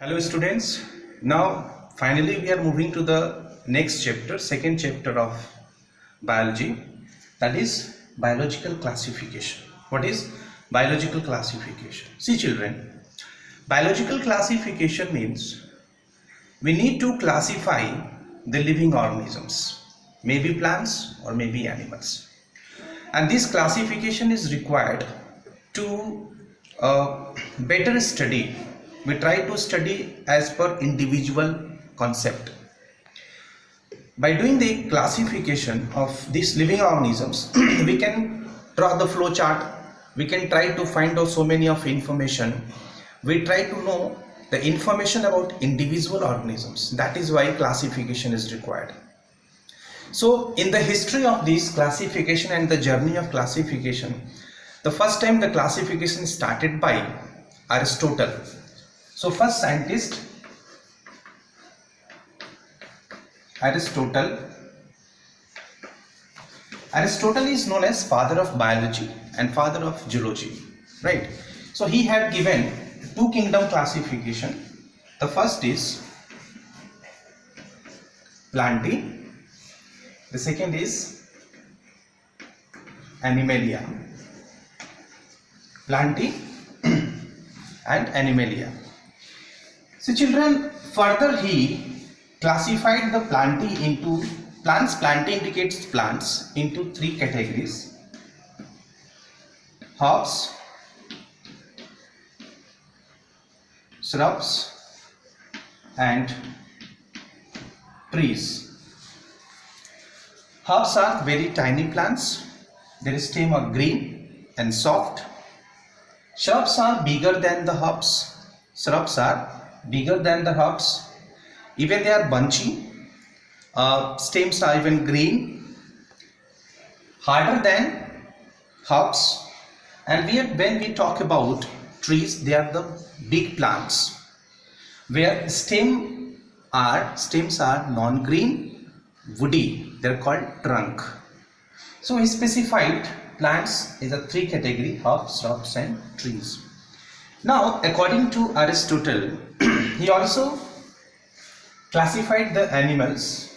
Hello students, now finally we are moving to the next chapter, second chapter of biology, that is biological classification. What is biological classification? See children, biological classification means we need to classify the living organisms, maybe plants or maybe animals, and this classification is required to better study. We try to study as per individual concept. By doing the classification of these living organisms, we can draw the flow chart, we can try to find out so many of information, we try to know the information about individual organisms. That is why classification is required. So in the history of this classification and the journey of classification, the first time the classification started by Aristotle. So first scientist Aristotle is known as father of biology and father of zoology, right? So he had given two kingdom classification. The first is Plantae, the second is Animalia. Plantae and Animalia. So children, further he classified the Plantae into plants. Plantae indicates plants into three categories: herbs, shrubs and trees. Herbs are very tiny plants. Their stem are green and soft. Shrubs are bigger than the herbs. Shrubs are bigger than the herbs. Even they are bunchy. Stems are even green, harder than herbs. And when we talk about trees, they are the big plants where stems are non-green, woody. They are called trunk. So he specified plants is a three category: herbs, shrubs and trees. Now according to Aristotle, he also classified the animals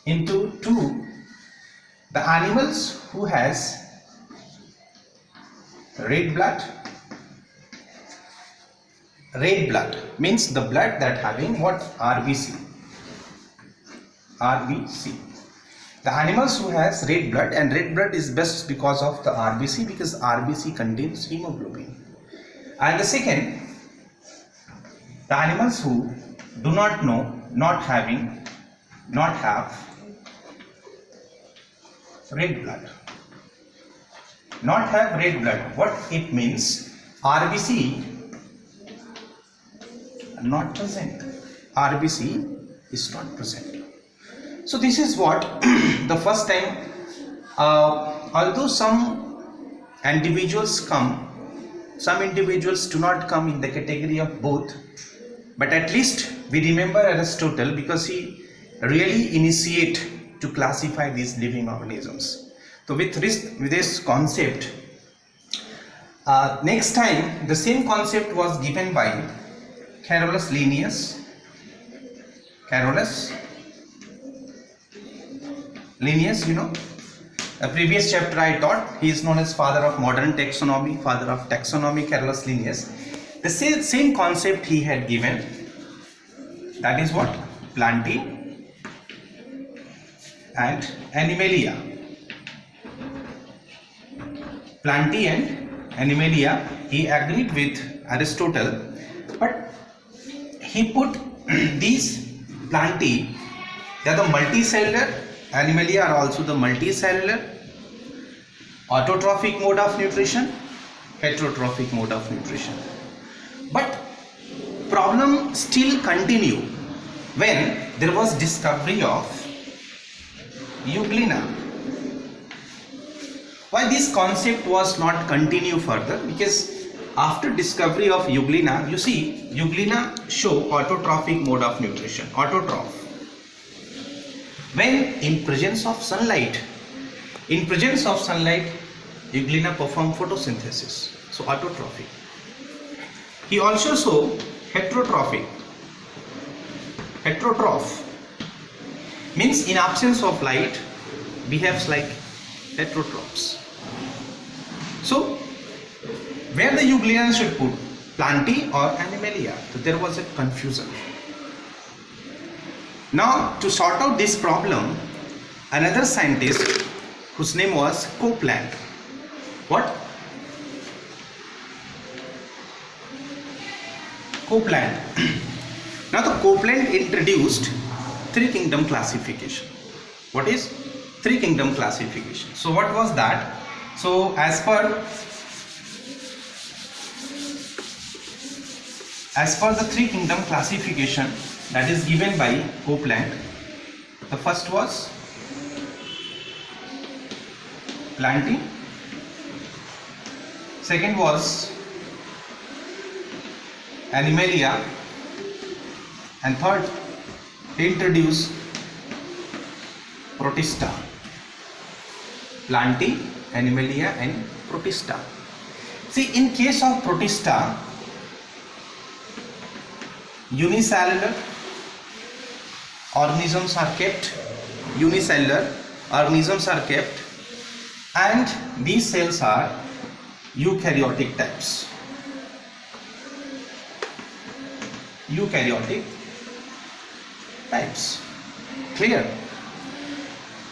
into two: the animals who has red blood means the blood that having what? RBC. The animals who has red blood, and red blood is best because of the RBC, because RBC contains hemoglobin. And the second, the animals who do not have red blood. Not have red blood. What it means? RBC not present. RBC is not present. So this is what the first time, although some individuals do not come in the category of both, but at least we remember Aristotle because he really initiate to classify these living organisms. So with this concept, next time the same concept was given by Carolus Linnaeus. You know, a previous chapter I taught, he is known as father of modern taxonomy, Carolus Linnaeus. The same concept he had given, that is what? Plantae and Animalia. Plantae and Animalia, he agreed with Aristotle, but he put these Plantae, they are the multicellular, Animalia are also the multicellular, autotrophic mode of nutrition, heterotrophic mode of nutrition. But problem still continue when there was discovery of Euglena. Why this concept was not continue further? Because after discovery of Euglena, you see Euglena show autotrophic mode of nutrition, autotroph. When in presence of sunlight, Euglena perform photosynthesis, so autotrophic. He also saw heterotrophic. Heterotroph means in absence of light behaves like heterotrophs. So where the euglena should put, Plantae or Animalia? So there was a confusion. Now to sort out this problem, another scientist whose name was Copeland. What? Copeland. Now the Copeland introduced three kingdom classification. What is three kingdom classification? So what was that? So as per the three kingdom classification that is given by Copeland, the first was Plantae, second was Animalia, and third he introduced Protista. Plantae, Animalia and Protista. See, in case of Protista, unicellular organisms are kept, and these cells are eukaryotic types. Clear?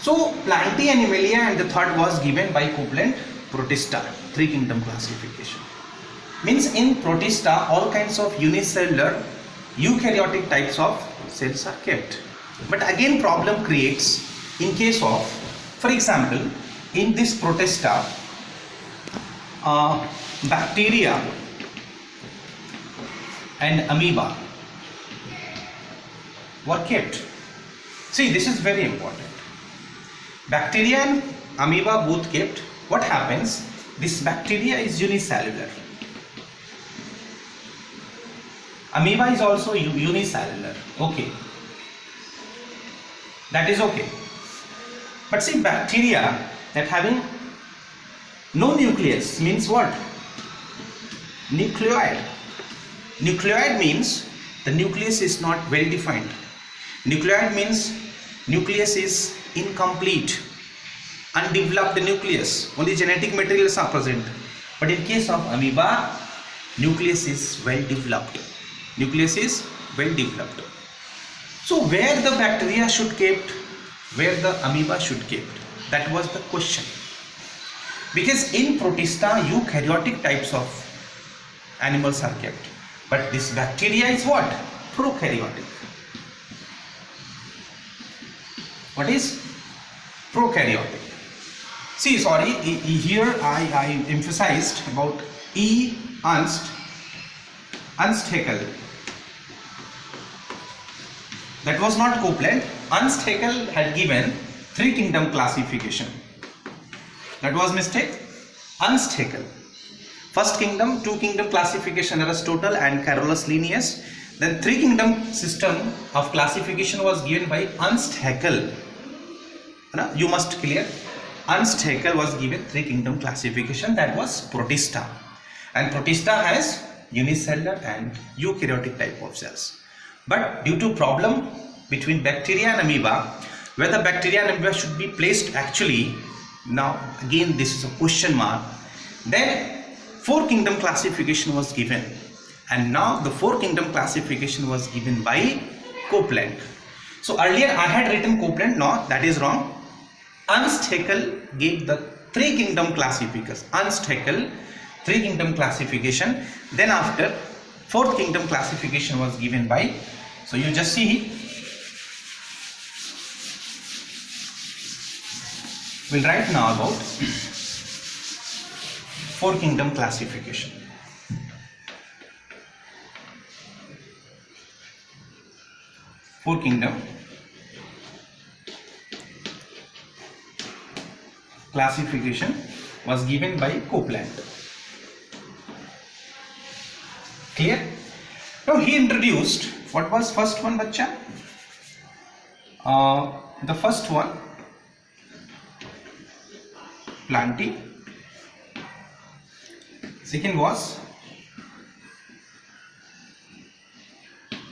So Plantae, Animalia, and the third was given by Copeland, Protista, three kingdom classification. Means in Protista all kinds of unicellular eukaryotic types of cells are kept. But again problem creates in case of, for example, in this Protista, bacteria and amoeba were kept. See, this is very important. Bacteria and amoeba both kept. What happens? This bacteria is unicellular. Amoeba is also unicellular. Okay. That is okay. But see, bacteria that having no nucleus means what? Nucleoid. Nucleoid means the nucleus is not well defined. Nucleoid means nucleus is incomplete, undeveloped nucleus. Only genetic materials are present. But in case of amoeba, nucleus is well developed. So where the bacteria should kept, where the amoeba should kept? That was the question. Because in Protista, eukaryotic types of animals are kept. But this bacteria is what? Prokaryotic. What is prokaryotic? See, sorry, here I emphasized about Ernst Haeckel. That was not Copeland. Ernst Haeckel had given three kingdom classification. That was mistake. Ernst Haeckel. First kingdom, two kingdom classification, Aristotle and Carolus Linnaeus. Then three kingdom system of classification was given by Ernst Haeckel. You must clear. Ernst Haeckel was given three kingdom classification, that was Protista. And Protista has unicellular and eukaryotic type of cells. But due to problem between bacteria and amoeba, whether bacteria and amoeba should be placed actually, now again this is a question mark. Then four kingdom classification was given, and now the four kingdom classification was given by Copeland. So earlier I had written Copeland, no, that is wrong. Ernst Haeckel gave the three kingdom classification. Ernst Haeckel, three kingdom classification. Then after fourth kingdom classification was given by, so you just see, we'll write now about four kingdom classification. Four kingdom classification was given by Copeland. Clear? Now he introduced, what was first one, bacha? The first one, Plantae. Second was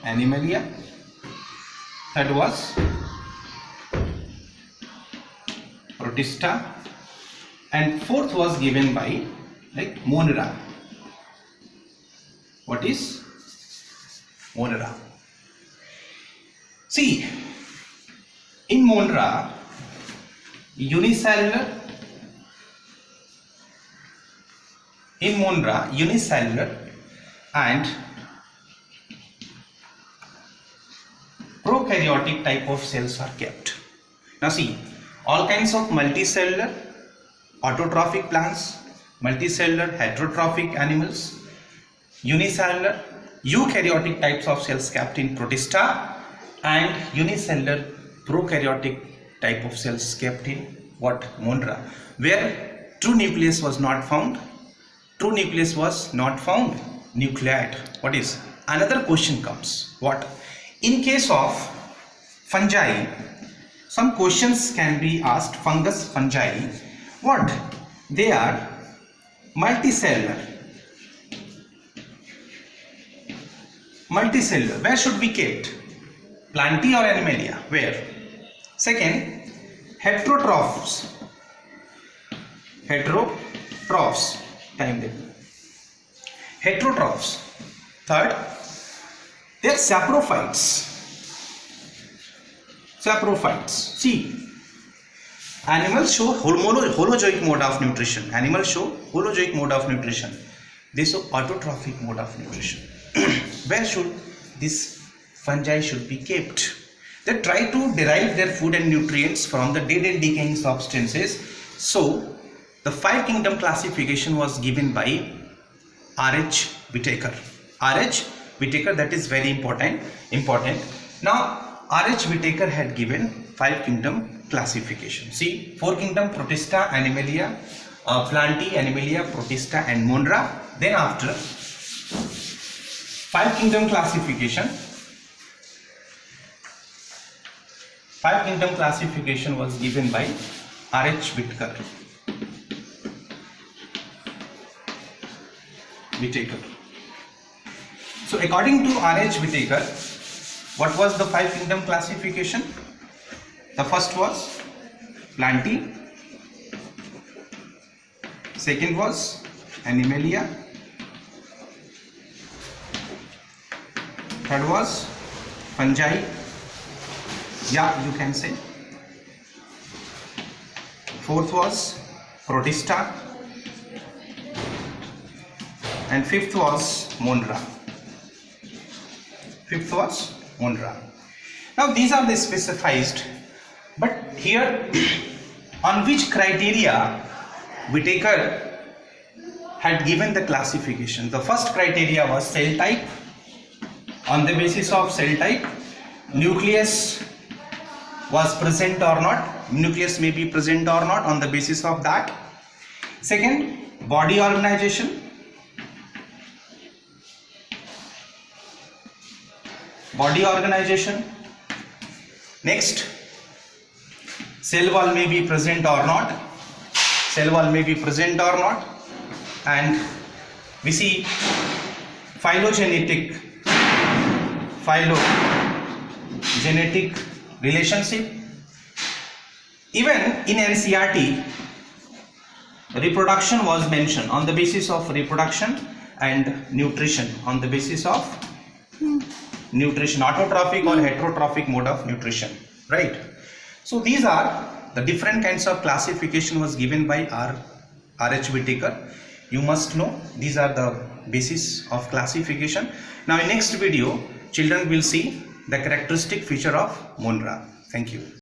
Animalia. Third was Protista, and fourth was given by like Monera. What is Monera? See, in Monera, unicellular and prokaryotic type of cells are kept. Now see, all kinds of multicellular autotrophic plants, multicellular heterotrophic animals, unicellular eukaryotic types of cells kept in Protista, and unicellular prokaryotic type of cells kept in what? Monera, where true nucleus was not found. Nucleate. What is? Another question comes. What? In case of fungi, some questions can be asked. Fungi, what? They are multicellular. Where should be kept? Plantae or Animalia? Where? Second, heterotrophs. Time table. Heterotrophs. Third, they are saprophytes. See, animals show holozoic mode of nutrition. They show autotrophic mode of nutrition. Where should this fungi should be kept? They try to derive their food and nutrients from the dead and decaying substances. So the 5 kingdom classification was given by R.H. Whitaker. That is very important. Now R.H. Whitaker had given 5 kingdom classification. See, 4 kingdom: Protista, Animalia, Plantae, Animalia, Protista and Monera. Then after 5 kingdom classification, was given by R.H. Whitaker. So according to R.H. Whitaker, what was the 5 kingdom classification? The first was Plantae, second was Animalia, third was fungi, you can say, fourth was Protista, and fifth was Monera. Now these are the specified, but here on which criteria Whitaker had given the classification? The first criteria was cell type. On the basis of cell type, nucleus was present or not. Nucleus may be present or not on the basis of that. Second, body organization. Next, cell wall may be present or not. And we see phylogenetic relationship. Even in NCERT, reproduction was mentioned on the basis of reproduction, and nutrition on the basis of nutrition, autotrophic or heterotrophic mode of nutrition, right? So these are the different kinds of classification was given by R.H. Whitaker. You must know these are the basis of classification. Now in next video, children will see the characteristic feature of Monera. Thank you.